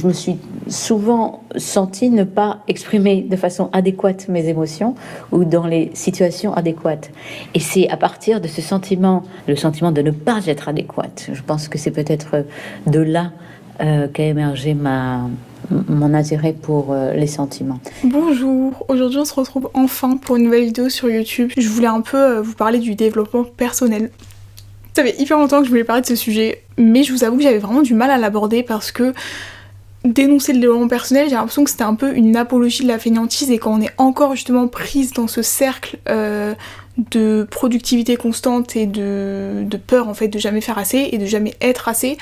Je me suis souvent sentie ne pas exprimer de façon adéquate mes émotions ou dans les situations adéquates. Et c'est à partir de ce sentiment, le sentiment de ne pas être adéquate, je pense que c'est peut-être de là qu'a émergé mon intérêt pour les sentiments. Bonjour, aujourd'hui on se retrouve enfin pour une nouvelle vidéo sur YouTube. Je voulais un peu vous parler du développement personnel. Ça fait hyper longtemps que je voulais parler de ce sujet, mais je vous avoue que j'avais vraiment du mal à l'aborder parce que dénoncer le développement personnel, j'ai l'impression que c'était un peu une apologie de la fainéantise, et quand on est encore justement prise dans ce cercle de productivité constante et de peur en fait de jamais faire assez et de jamais être assez,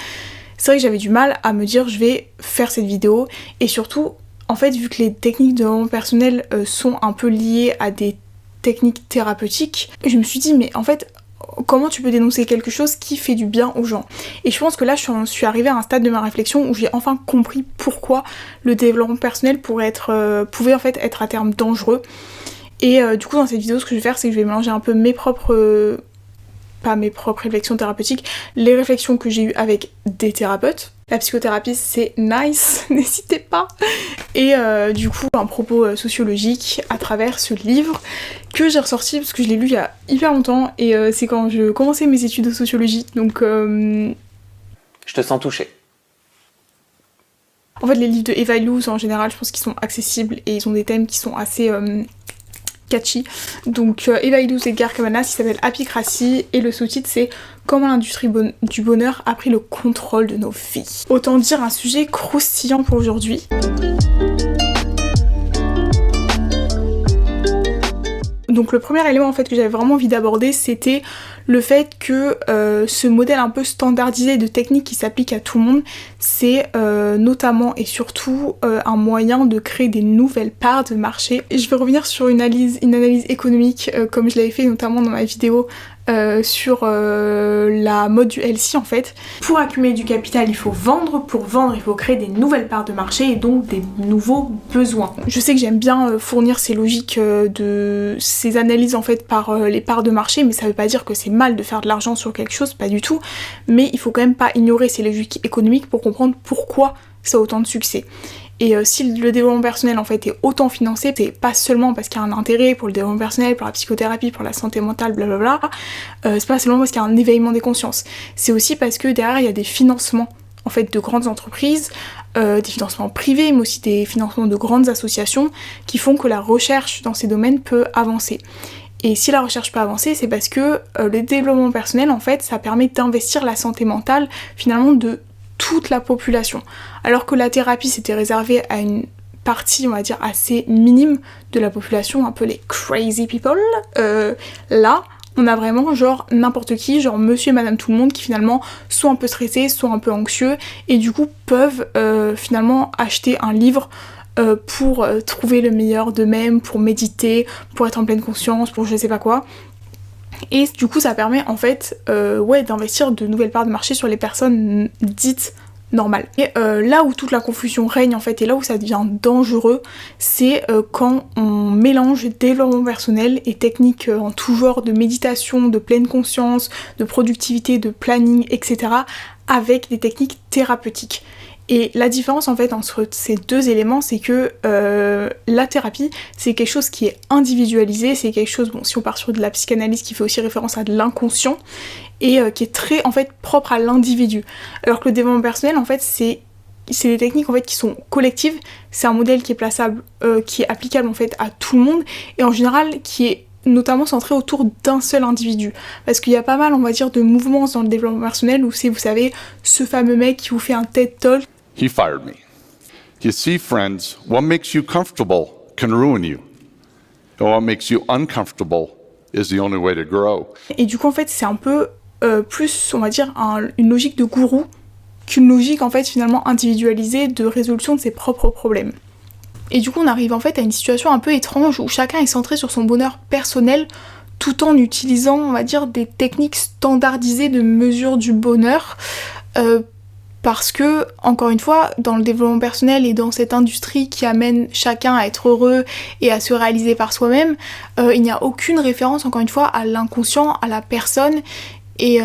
c'est vrai que j'avais du mal à me dire je vais faire cette vidéo. Et surtout, en fait, vu que les techniques de développement personnel sont un peu liées à des techniques thérapeutiques, je me suis dit mais en fait, comment tu peux dénoncer quelque chose qui fait du bien aux gens? Et je pense que là, je suis arrivée à un stade de ma réflexion où j'ai enfin compris pourquoi le développement personnel pouvait en fait être à terme dangereux. Et du coup, dans cette vidéo, ce que je vais faire, c'est que je vais mélanger un peu pas mes propres réflexions thérapeutiques, les réflexions que j'ai eues avec des thérapeutes. La psychothérapie, c'est nice, n'hésitez pas. Et du coup, un propos sociologique à travers ce livre que j'ai ressorti parce que je l'ai lu il y a hyper longtemps, et c'est quand je commençais mes études de sociologie, donc... Je te sens touchée. En fait, les livres de Eva Illouz, en général, je pense qu'ils sont accessibles et ils ont des thèmes qui sont assez... catchy. Donc Eva Illouz et Edgar Camanas, il s'appelle Apicratie, et le sous-titre c'est Comment l'industrie du bonheur a pris le contrôle de nos vies. Autant dire un sujet croustillant pour aujourd'hui. Donc le premier élément en fait que j'avais vraiment envie d'aborder, c'était le fait que ce modèle un peu standardisé de technique qui s'applique à tout le monde, c'est notamment et surtout un moyen de créer des nouvelles parts de marché. Et je vais revenir sur une analyse économique comme je l'avais fait notamment dans ma vidéo sur la mode du healthy en fait. Pour accumuler du capital, il faut vendre. Pour vendre, il faut créer des nouvelles parts de marché et donc des nouveaux besoins. Je sais que j'aime bien fournir ces logiques de ces analyses en fait par les parts de marché, mais ça veut pas dire que c'est mal de faire de l'argent sur quelque chose, pas du tout. Mais il faut quand même pas ignorer ces logiques économiques pour comprendre pourquoi ça a autant de succès. Et si le développement personnel en fait est autant financé, c'est pas seulement parce qu'il y a un intérêt pour le développement personnel, pour la psychothérapie, pour la santé mentale, blablabla, c'est pas seulement parce qu'il y a un éveillement des consciences, c'est aussi parce que derrière il y a des financements en fait de grandes entreprises, des financements privés, mais aussi des financements de grandes associations qui font que la recherche dans ces domaines peut avancer. Et si la recherche peut avancer, c'est parce que le développement personnel en fait ça permet d'investir la santé mentale finalement de toute la population. Alors que la thérapie c'était réservé à une partie on va dire assez minime de la population, un peu les crazy people, là on a vraiment genre n'importe qui, genre monsieur et madame tout le monde qui finalement sont un peu stressés, sont un peu anxieux et du coup peuvent finalement acheter un livre pour trouver le meilleur d'eux-mêmes, pour méditer, pour être en pleine conscience, pour je sais pas quoi. Et du coup ça permet en fait d'investir de nouvelles parts de marché sur les personnes dites normales. Et là où toute la confusion règne en fait, et là où ça devient dangereux, c'est quand on mélange développement personnel et techniques en tout genre de méditation, de pleine conscience, de productivité, de planning, etc. avec des techniques thérapeutiques. Et la différence en fait entre ces deux éléments, c'est que la thérapie, c'est quelque chose qui est individualisé, c'est quelque chose, bon si on part sur de la psychanalyse qui fait aussi référence à de l'inconscient, et qui est très en fait propre à l'individu. Alors que le développement personnel en fait c'est des techniques en fait qui sont collectives, c'est un modèle qui est plaçable, qui est applicable en fait à tout le monde, et en général qui est notamment centré autour d'un seul individu. Parce qu'il y a pas mal, on va dire, de mouvements dans le développement personnel où c'est, vous savez, ce fameux mec qui vous fait un TED Talk. He fired me. You see, friends, what makes you comfortable can ruin you. And what makes you uncomfortable is the only way to grow. Et du coup, en fait, c'est un peu plus, on va dire, une logique de gourou qu'une logique, en fait, finalement individualisée de résolution de ses propres problèmes. Et du coup, on arrive en fait à une situation un peu étrange où chacun est centré sur son bonheur personnel tout en utilisant, on va dire, des techniques standardisées de mesure du bonheur. Parce que, encore une fois, dans le développement personnel et dans cette industrie qui amène chacun à être heureux et à se réaliser par soi-même, il n'y a aucune référence, encore une fois, à l'inconscient, à la personne, et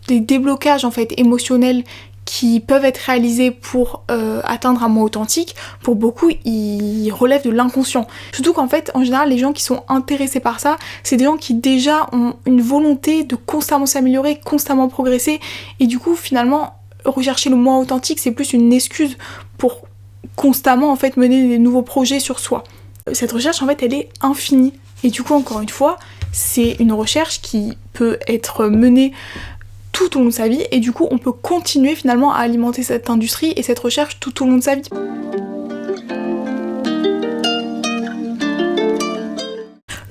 des déblocages en fait émotionnels qui peuvent être réalisés pour atteindre un moi authentique, pour beaucoup, ils relèvent de l'inconscient. Surtout qu'en fait, en général, les gens qui sont intéressés par ça, c'est des gens qui déjà ont une volonté de constamment s'améliorer, constamment progresser, et du coup, finalement, rechercher le moi authentique, c'est plus une excuse pour constamment, en fait, mener des nouveaux projets sur soi. Cette recherche, en fait, elle est infinie. Et du coup, encore une fois, c'est une recherche qui peut être menée tout au long de sa vie, et du coup, on peut continuer finalement à alimenter cette industrie et cette recherche tout au long de sa vie.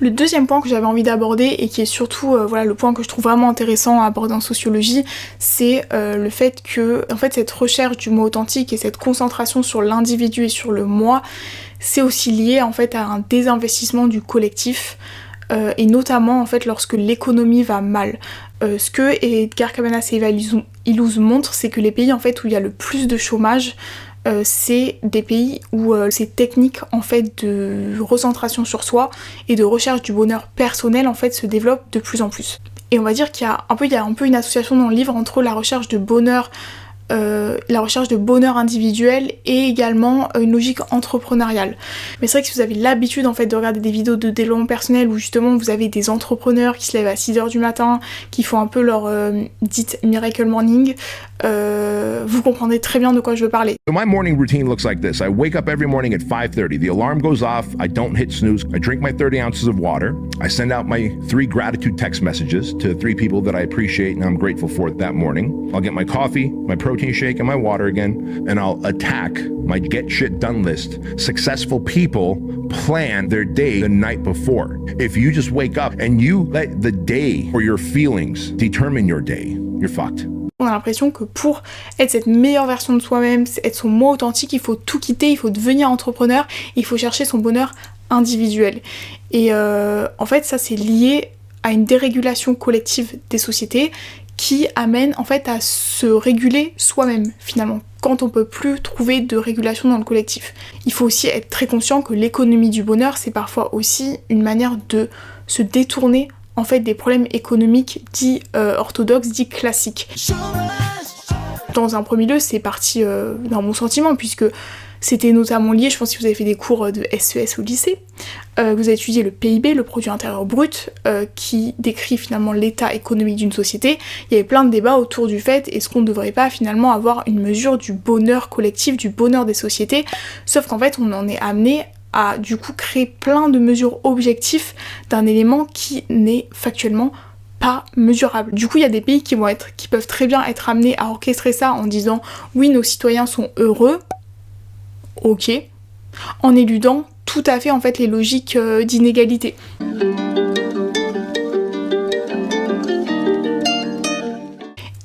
Le deuxième point que j'avais envie d'aborder, et qui est surtout le point que je trouve vraiment intéressant à aborder en sociologie, c'est le fait que en fait, cette recherche du moi authentique et cette concentration sur l'individu et sur le moi, c'est aussi lié en fait à un désinvestissement du collectif, et notamment en fait lorsque l'économie va mal. Ce que Edgar Cabanas et Eva Illouz montrent, c'est que les pays en fait où il y a le plus de chômage, c'est des pays où ces techniques en fait de recentration sur soi et de recherche du bonheur personnel en fait se développent de plus en plus. Et on va dire qu'il y a un peu une association dans le livre entre la recherche de bonheur individuel et également une logique entrepreneuriale. Mais c'est vrai que si vous avez l'habitude en fait de regarder des vidéos de développement personnel où justement vous avez des entrepreneurs qui se lèvent à 6h du matin, qui font un peu leur dite miracle morning, vous comprendrez très bien de quoi je veux parler. So my morning routine looks like this. I wake up every morning at 5:30. The alarm goes off. I don't hit snooze. I drink my 30 ounces of water. I send out my 3 gratitude text messages to 3 people that I appreciate and I'm grateful for that morning. I'll get my coffee, my protein shake, and my water again, and I'll attack my get shit done list. Successful people plan their day the night before. If you just wake up and you let the day or your feelings determine your day, you're fucked. On a l'impression que pour être cette meilleure version de soi-même, être son moi authentique, il faut tout quitter, il faut devenir entrepreneur, il faut chercher son bonheur individuel. Et en fait, ça c'est lié à une dérégulation collective des sociétés qui amène en fait à se réguler soi-même finalement, quand on peut plus trouver de régulation dans le collectif. Il faut aussi être très conscient que l'économie du bonheur, c'est parfois aussi une manière de se détourner en fait des problèmes économiques dits orthodoxes, dits classiques. Dans un premier lieu, c'est parti d'un bon sentiment, puisque c'était notamment lié, je pense que si vous avez fait des cours de SES au lycée, vous avez étudié le PIB, le produit intérieur brut, qui décrit finalement l'état économique d'une société. Il y avait plein de débats autour du fait, est-ce qu'on ne devrait pas finalement avoir une mesure du bonheur collectif, du bonheur des sociétés, sauf qu'en fait on en est amené à du coup créer plein de mesures objectives d'un élément qui n'est factuellement pas mesurable. Du coup, il y a des pays qui peuvent très bien être amenés à orchestrer ça en disant oui, nos citoyens sont heureux, ok, en éludant tout à fait en fait les logiques d'inégalité.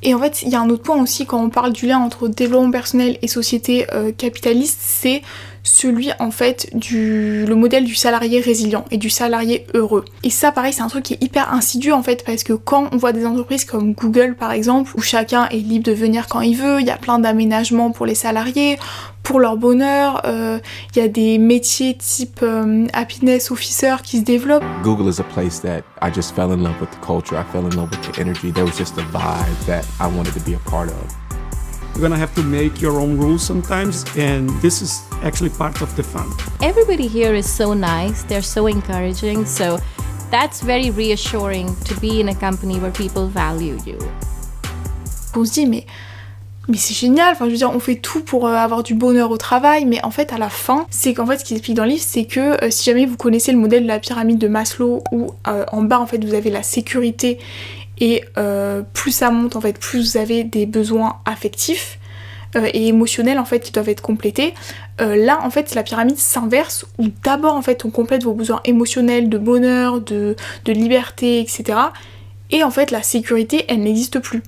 Et en fait, il y a un autre point aussi quand on parle du lien entre développement personnel et société capitaliste, c'est celui en fait le modèle du salarié résilient et du salarié heureux. Et ça pareil, c'est un truc qui est hyper insidieux en fait, parce que quand on voit des entreprises comme Google par exemple, où chacun est libre de venir quand il veut, il y a plein d'aménagements pour les salariés, pour leur bonheur, il y a des métiers type happiness officer qui se développent. Google is a place that I just fell in love with the culture, I fell in love with the energy, there was just a vibe that I wanted to be a part of. You're gonna have to make your own rules sometimes, and this is actually part of the fun. Everybody here is so nice, they're so encouraging, so that's very reassuring to be in a company where people value you. On se dit mais c'est génial, enfin je veux dire on fait tout pour avoir du bonheur au travail, mais en fait à la fin, c'est qu'en fait ce qui explique dans le livre, c'est que si jamais vous connaissez le modèle de la pyramide de Maslow, où en bas en fait vous avez la sécurité, et plus ça monte en fait, plus vous avez des besoins affectifs et émotionnels en fait qui doivent être complétés. Là en fait la pyramide s'inverse, où d'abord en fait on complète vos besoins émotionnels, de bonheur, de liberté, etc. Et en fait la sécurité elle n'existe plus.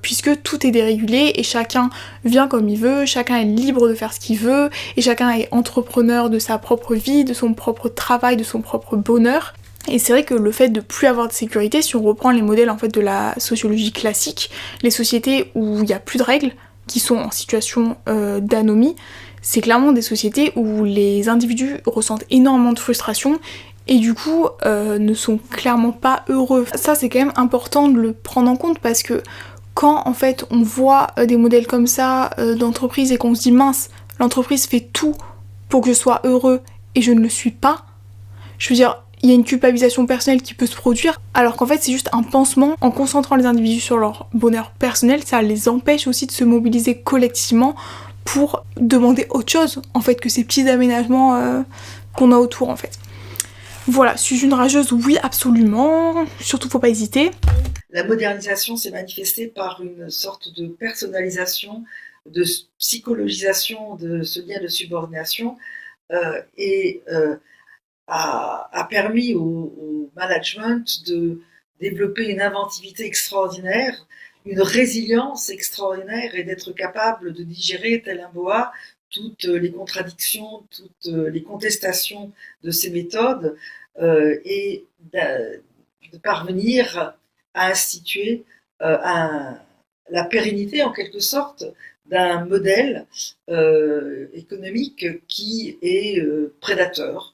Puisque tout est dérégulé et chacun vient comme il veut, chacun est libre de faire ce qu'il veut et chacun est entrepreneur de sa propre vie, de son propre travail, de son propre bonheur. Et c'est vrai que le fait de plus avoir de sécurité, si on reprend les modèles en fait de la sociologie classique, les sociétés où il n'y a plus de règles, qui sont en situation d'anomie, c'est clairement des sociétés où les individus ressentent énormément de frustration et du coup ne sont clairement pas heureux. Ça c'est quand même important de le prendre en compte, parce que quand en fait on voit des modèles comme ça d'entreprise et qu'on se dit mince, l'entreprise fait tout pour que je sois heureux et je ne le suis pas, je veux dire, il y a une culpabilisation personnelle qui peut se produire, alors qu'en fait c'est juste un pansement. En concentrant les individus sur leur bonheur personnel, ça les empêche aussi de se mobiliser collectivement pour demander autre chose en fait que ces petits aménagements qu'on a autour en fait. Voilà, suis-je une rageuse? Oui, absolument, surtout faut pas hésiter. La modernisation s'est manifestée par une sorte de personnalisation, de psychologisation de ce lien de subordination a permis au management de développer une inventivité extraordinaire, une résilience extraordinaire et d'être capable de digérer, tel un boa, toutes les contradictions, toutes les contestations de ces méthodes et de parvenir à instituer la pérennité en quelque sorte d'un modèle économique qui est prédateur.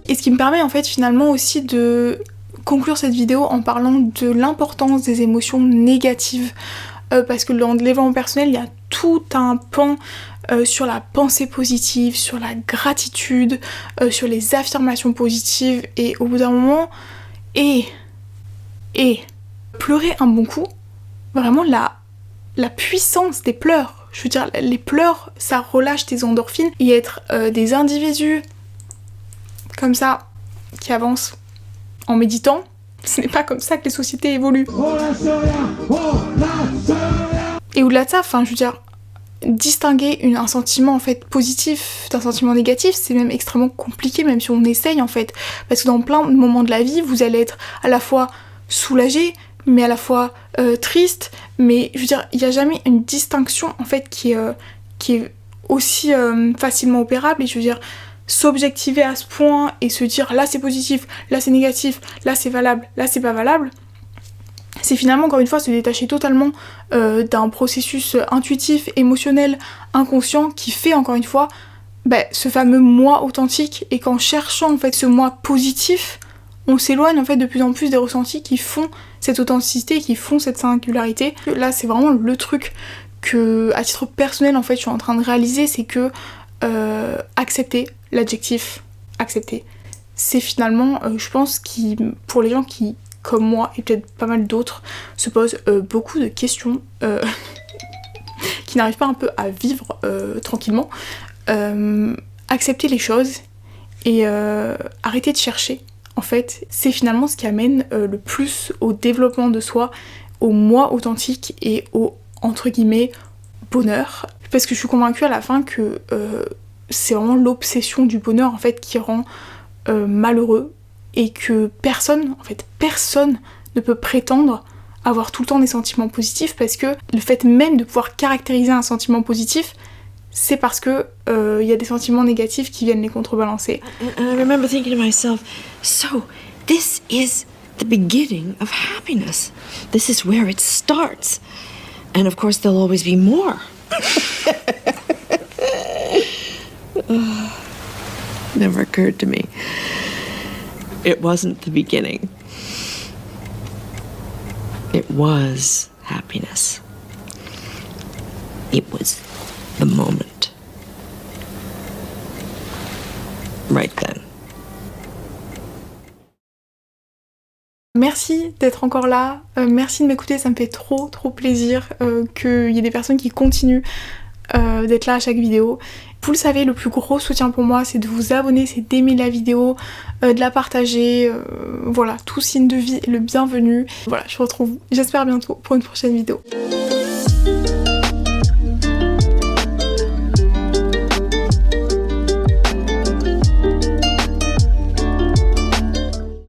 Et ce qui me permet en fait finalement aussi de conclure cette vidéo en parlant de l'importance des émotions négatives parce que dans le développement personnel il y a tout un pan sur la pensée positive, sur la gratitude, sur les affirmations positives et au bout d'un moment pleurer un bon coup, vraiment la puissance des pleurs, je veux dire les pleurs ça relâche tes endorphines et être des individus comme ça qui avancent en méditant, ce n'est pas comme ça que les sociétés évoluent. Et au-delà de ça, enfin je veux dire, distinguer un sentiment en fait positif d'un sentiment négatif, c'est même extrêmement compliqué même si on essaye en fait, parce que dans plein de moments de la vie, vous allez être à la fois soulagé, mais à la fois triste, mais je veux dire, il n'y a jamais une distinction en fait qui est aussi facilement opérable, et je veux dire, s'objectiver à ce point et se dire là c'est positif, là c'est négatif, là c'est valable, là c'est pas valable, c'est finalement encore une fois se détacher totalement d'un processus intuitif, émotionnel, inconscient qui fait encore une fois ce fameux moi authentique, et qu'en cherchant en fait ce moi positif, on s'éloigne en fait de plus en plus des ressentis qui font cette authenticité, qui font cette singularité. Là c'est vraiment le truc que à titre personnel en fait je suis en train de réaliser, c'est que accepter l'adjectif accepter, c'est finalement je pense qui pour les gens qui comme moi et peut-être pas mal d'autres se posent beaucoup de questions qui n'arrivent pas un peu à vivre tranquillement, accepter les choses et arrêter de chercher en fait, c'est finalement ce qui amène le plus au développement de soi, au moi authentique et au entre guillemets bonheur, parce que je suis convaincue à la fin que c'est vraiment l'obsession du bonheur en fait qui rend malheureux, et que personne ne peut prétendre avoir tout le temps des sentiments positifs, parce que le fait même de pouvoir caractériser un sentiment positif, c'est parce que y a des sentiments négatifs qui viennent les contrebalancer. And I remember thinking to myself, so this is the beginning of happiness. This is where it starts. And of course there'll always be more. Never occurred to me. It wasn't the beginning. It was happiness. It was the moment. Right then. Merci d'être encore là, merci de m'écouter, ça me fait trop plaisir qu'il y ait des personnes qui continuent d'être là à chaque vidéo. Vous le savez, le plus gros soutien pour moi, c'est de vous abonner, c'est d'aimer la vidéo, de la partager, voilà, tout signe de vie est le bienvenu. Voilà, je vous retrouve, j'espère bientôt pour une prochaine vidéo.